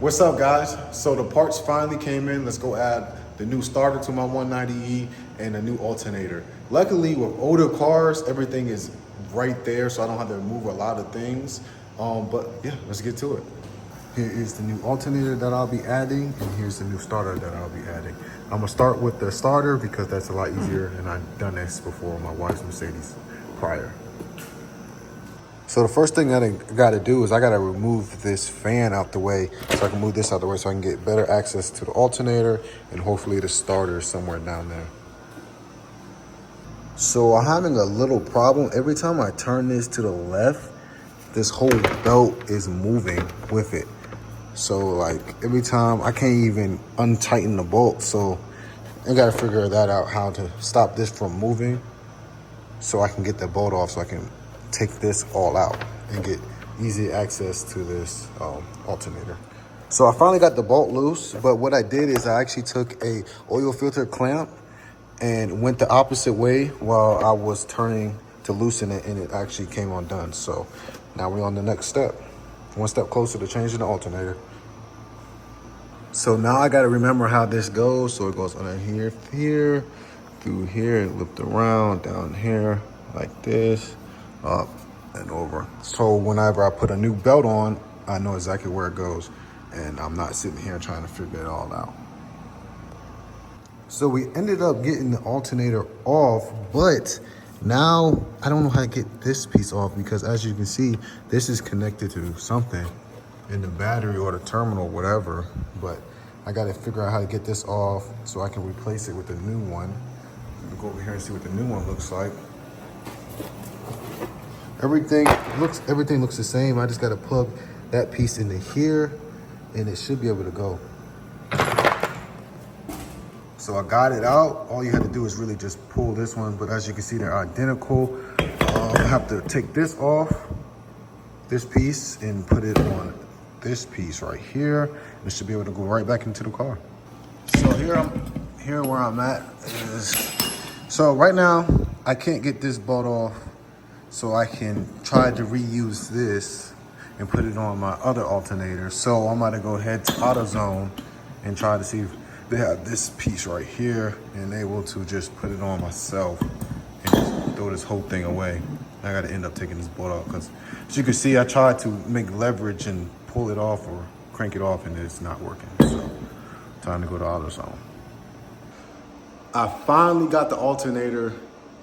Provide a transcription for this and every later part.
What's up, guys? So the parts finally came in. Let's go add the new starter to my 190E and a new alternator. Luckily, with older cars, everything is right there, so I don't have to move a lot of things. But yeah, let's get to it. Here is the new alternator that I'll be adding, and here's the new starter that I'll be adding. I'm gonna start with the starter because that's a lot easier, and I've done this before with my wife's Mercedes prior. So the first thing that I gotta do is I gotta remove this fan out the way so I can move this out the way so I can get better access to the alternator and hopefully the starter somewhere down there. So I'm having a little problem. Every time I turn this to the left, this whole belt is moving with it. So like every time I can't even untighten the bolt. So I gotta figure that out, how to stop this from moving so I can get the bolt off so I can take this all out and get easy access to this alternator. So I finally got the bolt loose, but what I did is I actually took a oil filter clamp and went the opposite way while I was turning to loosen it, and it actually came undone. So now we're on the next step. One step closer to changing the alternator. So now I gotta remember how this goes. So it goes under here, through here, and looped around, down here, like this, up and over. So whenever I put a new belt on, I know exactly where it goes, and I'm not sitting here trying to figure it all out. So we ended up getting the alternator off, but now I don't know how to get this piece off because as you can see, this is connected to something in the battery or the terminal, whatever. But I got to figure out how to get this off so I can replace it with a new one. Let me go over here and see what the new one looks like. Everything looks the same. I just got to plug that piece into here and it should be able to go. So I got it out. All you had to do is really just pull this one, but as you can see, they're identical. I have to take this off, this piece, and put it on this piece right here. It should be able to go right back into the car. So here where I'm at is, so right now I can't get this bolt off, so I can try to reuse this and put it on my other alternator. So I'm gonna go ahead to AutoZone and try to see if they have this piece right here and able to just put it on myself and just throw this whole thing away. I gotta end up taking this bolt off because as you can see, I tried to make leverage and pull it off or crank it off and it's not working. So time to go to AutoZone. I finally got the alternator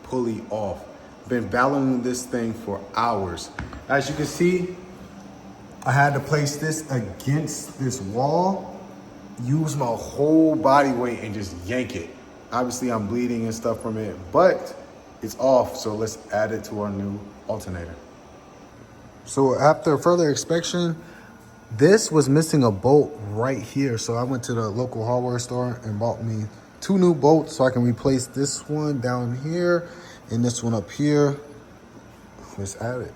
pulley off. Been battling this thing for hours. As you can see, I had to place this against this wall, use my whole body weight and just yank it. Obviously I'm bleeding and stuff from it, but it's off, so let's add it to our new alternator. So after further inspection, this was missing a bolt right here. So I went to the local hardware store and bought me 2 new bolts so I can replace this one down here and this one up here. Let's add it.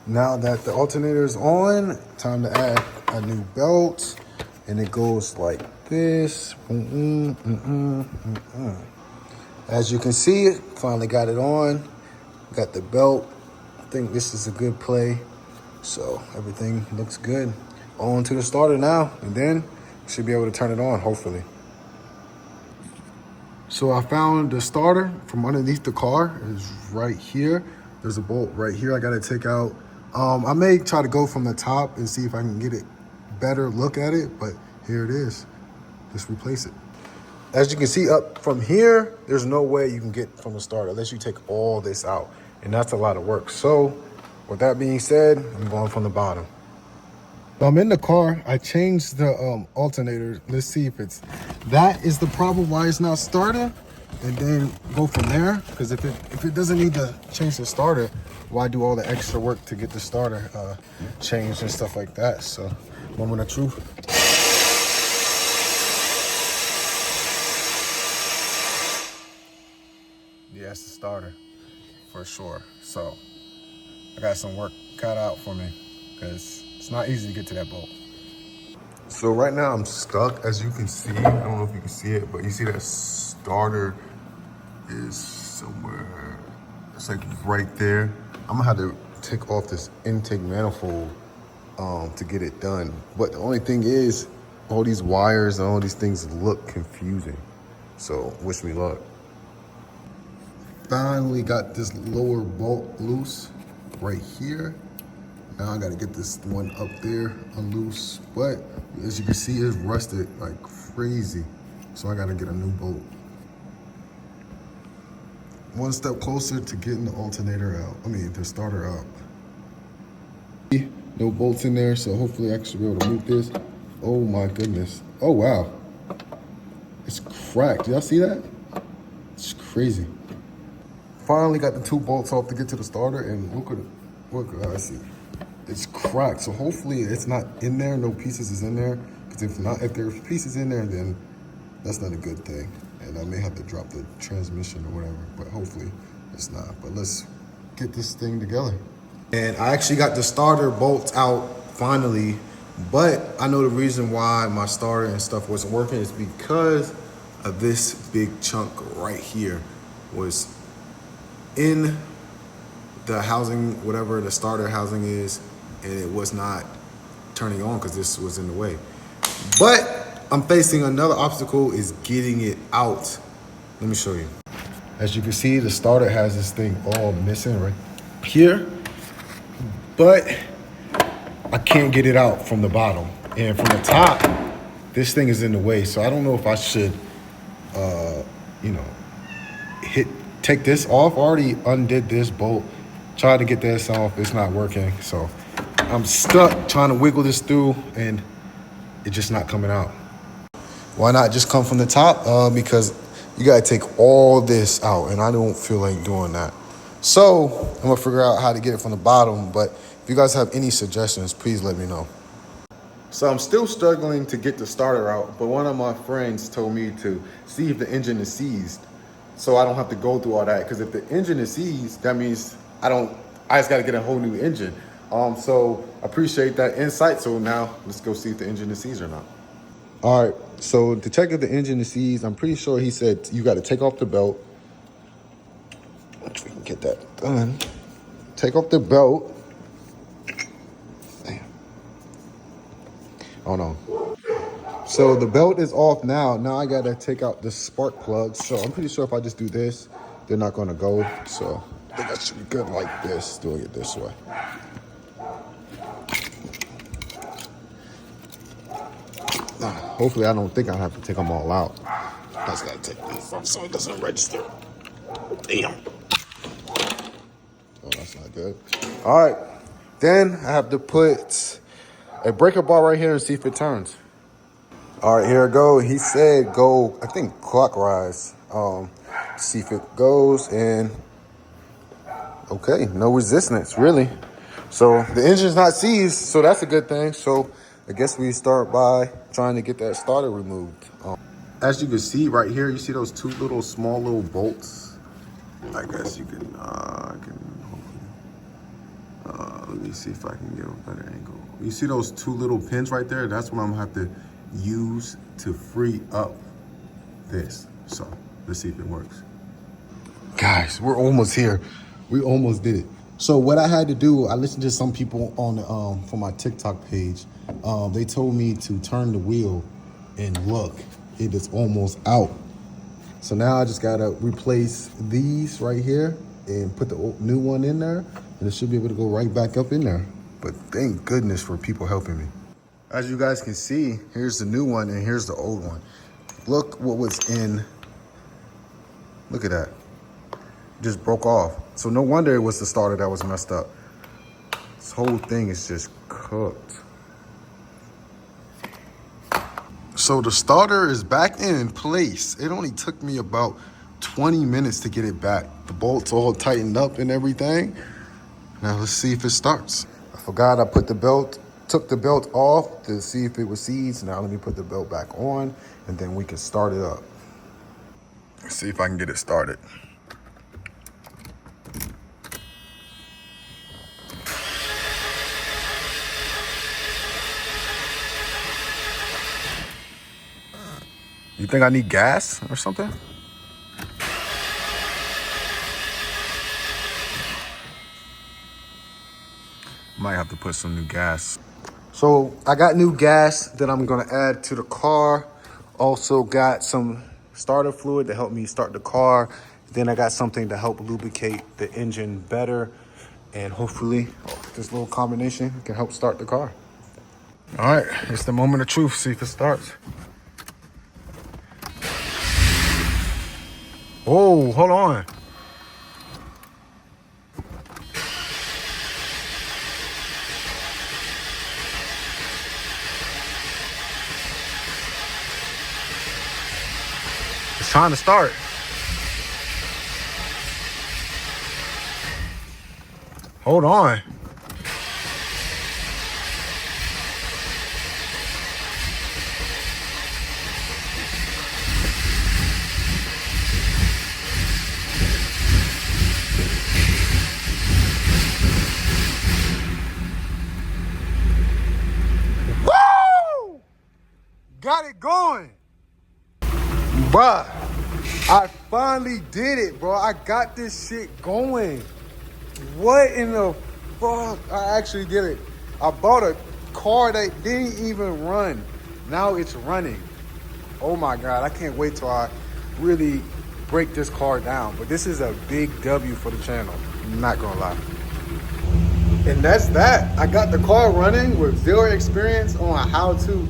Now that the alternator is on, time to add a new belt. And it goes like this. As you can see, finally got it on. Got the belt. I think this is a good play. So everything looks good. On to the starter now. And then should be able to turn it on, hopefully. So I found the starter from underneath the car. It's right here. There's a bolt right here I gotta take out. I may try to go from the top and see if I can get it better look at it, but here it is. Just replace it. As you can see up from here, there's no way you can get from the starter unless you take all this out, and that's a lot of work. So with that being said, I'm going from the bottom. I'm in the car. I changed the alternator. Let's see if that is the problem why it's not starting, and then go from there. Because if it doesn't need to change the starter, why do all the extra work to get the starter changed and stuff like that? So moment of truth. Yeah, it's the starter for sure. So I got some work cut out for me because it's not easy to get to that bolt. So right now I'm stuck, as you can see. I don't know if you can see it, but you see that starter is somewhere. It's like right there. I'm gonna have to take off this intake manifold to get it done. But the only thing is, all these wires and all these things look confusing. So wish me luck. Finally got this lower bolt loose right here. Now I gotta get this one up there unloose. But as you can see, it's rusted like crazy. So I gotta get a new bolt. One step closer to getting the alternator out. The starter out. No bolts in there, so hopefully I should be able to move this. Oh my goodness. Oh wow. It's cracked. Y'all see that? It's crazy. Finally got the 2 bolts off to get to the starter, and look, I see. It's cracked, so hopefully it's not in there, no pieces is in there. Because if there's pieces in there, then that's not a good thing. And I may have to drop the transmission or whatever, but hopefully it's not. But let's get this thing together. And I actually got the starter bolts out finally, but I know the reason why my starter and stuff wasn't working is because of this big chunk right here was in the housing, whatever the starter housing is, and it was not turning on because this was in the way. But I'm facing another obstacle, is getting it out. Let me show you. As you can see, the starter has this thing all missing right here, but I can't get it out from the bottom. And from the top, this thing is in the way. So I don't know if I should, take this off. I already undid this bolt, tried to get this off, it's not working. So I'm stuck trying to wiggle this through and it's just not coming out. Why not just come from the top? Because you gotta take all this out and I don't feel like doing that. So I'm gonna figure out how to get it from the bottom, but if you guys have any suggestions, please let me know. So I'm still struggling to get the starter out, but one of my friends told me to see if the engine is seized, so I don't have to go through all that. Because if the engine is seized, that means I just got to get a whole new engine. So I appreciate that insight. So now let's go see if the engine is seized or not. All right. So to check if the engine is seized, I'm pretty sure he said you got to take off the belt. If we can get that done. Take off the belt. Damn. Oh no. So the belt is off now. Now I gotta take out the spark plugs. So I'm pretty sure if I just do this, they're not gonna go. So I think I should be good like this, doing it this way. Hopefully I don't think I have to take them all out. I just gotta take these off so it doesn't register. Damn. Oh, that's not good. All right, then I have to put a breaker bar right here and see if it turns. All right, here I go. He said go, I think clockwise. See if it goes, and okay, no resistance really. So the engine's not seized, so that's a good thing. So I guess we start by trying to get that starter removed. As you can see right here, you see those 2 little small little bolts. I guess you can, let me see if I can get a better angle. You see those 2 little pins right there? That's what I'm gonna have to use to free up this. So let's see if it works. Guys, we're almost here. We almost did it. So what I had to do, I listened to some people on from my TikTok page. They told me to turn the wheel and look, it is almost out. So now I just gotta replace these right here and put the new one in there, and it should be able to go right back up in there. But thank goodness for people helping me. As you guys can see, here's the new one and here's the old one. Look what was in, look at that. Just broke off. So no wonder it was the starter that was messed up. This whole thing is just cooked. So the starter is back in place. It only took me about 20 minutes to get it back. The bolts all tightened up and everything. Now let's see if it starts. I forgot I put the belt, took the belt off to see if it was seized. Now let me put the belt back on and then we can start it up. Let's see if I can get it started. You think I need gas or something? Might have to put some new gas. So I got new gas that I'm gonna add to the car. Also got some starter fluid to help me start the car. Then I got something to help lubricate the engine better. And hopefully this little combination can help start the car. All right, it's the moment of truth. See if it starts. Oh, hold on. It's trying to start. Hold on. Woo! Got it going. Bruh, I finally did it, bro. I got this shit going. What in the fuck? I actually did it. I bought a car that didn't even run. Now it's running. Oh my God, I can't wait till I really break this car down. But this is a big W for the channel. I'm not gonna lie. And that's that. I got the car running with zero experience on how to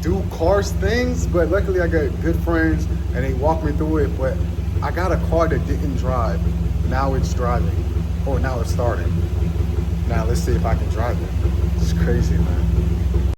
do cars things, but luckily I got good friends and they walked me through it. But I got a car that didn't drive. Now it's driving. Oh, now it's starting. Now let's see if I can drive it. It's crazy, man.